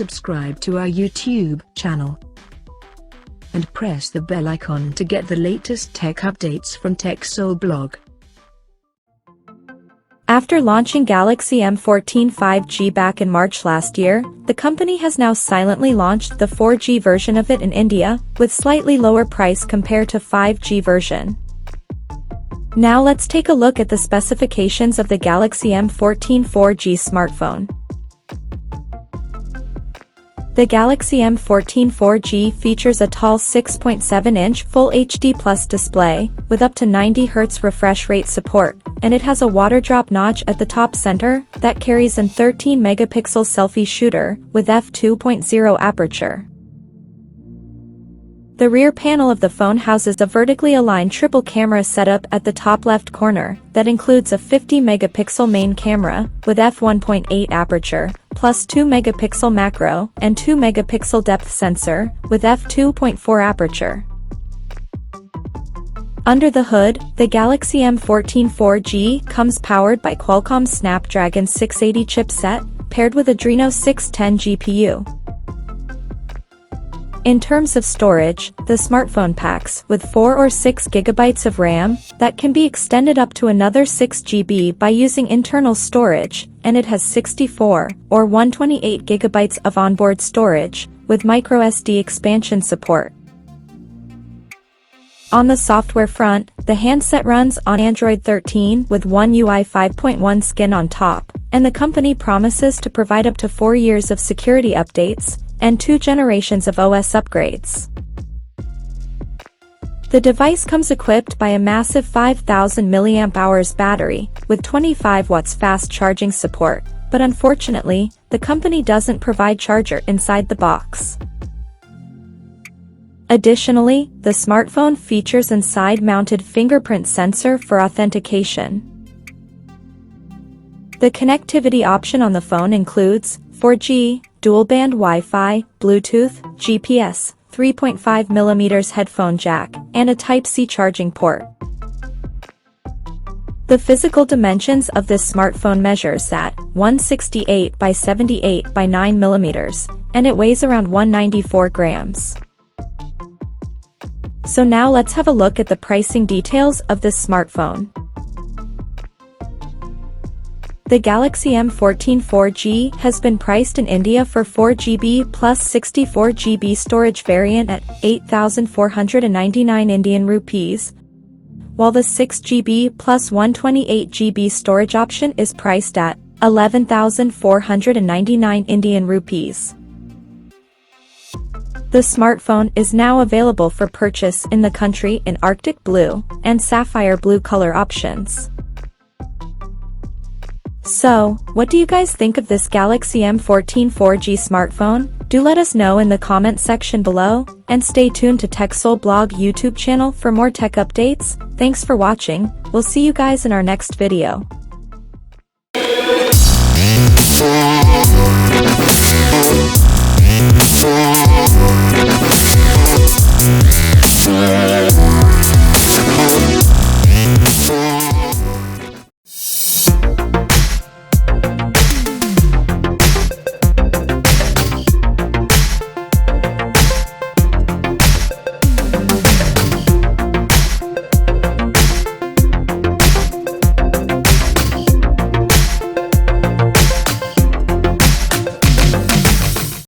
subscribe to our YouTube channel and press the bell icon to get the latest tech updates from TechSole Blog. After launching Galaxy M14 5G back in March last year, the company has now silently launched the 4G version of it in India, with slightly lower price compared to 5G version. Now let's take a look at the specifications of the Galaxy M14 4G smartphone. The Galaxy M14 4G features a tall 6.7-inch Full HD Plus display, with up to 90 Hz refresh rate support, and it has a water drop notch at the top center that carries an 13-megapixel selfie shooter with f2.0 aperture. The rear panel of the phone houses a vertically aligned triple camera setup at the top left corner that includes a 50-megapixel main camera with f1.8 aperture, plus 2-megapixel macro and 2-megapixel depth sensor with f2.4 aperture. Under the hood, the Galaxy M14 4G comes powered by Qualcomm's Snapdragon 680 chipset, paired with Adreno 610 GPU. In terms of storage, the smartphone packs with 4 or 6 GB of RAM that can be extended up to another 6 GB by using internal storage, and it has 64 or 128 GB of onboard storage with microSD expansion support. On the software front, the handset runs on Android 13 with One UI 5.1 skin on top, and the company promises to provide up to 4 years of security updates and 2 generations of OS upgrades. The device comes equipped by a massive 5000 mAh battery with 25 watts fast charging support, but unfortunately, the company doesn't provide charger inside the box. Additionally, the smartphone features an side-mounted fingerprint sensor for authentication. The connectivity option on the phone includes 4G, dual-band Wi-Fi, Bluetooth, GPS, 3.5mm headphone jack, and a Type-C charging port. The physical dimensions of this smartphone measures at 168 by 78 by 9mm, and it weighs around 194 grams. So now let's have a look at the pricing details of this smartphone. The Galaxy M14 4G has been priced in India for 4GB plus 64GB storage variant at 8,499 Indian rupees, while the 6GB plus 128GB storage option is priced at 11,499 Indian rupees. The smartphone is now available for purchase in the country in Arctic blue and sapphire blue color options. So, what do you guys think of this Galaxy M14 4G smartphone? Do let us know in the comment section below, and stay tuned to TechSole Blog YouTube channel for more tech updates. Thanks for watching, we'll see you guys in our next video. Yeah.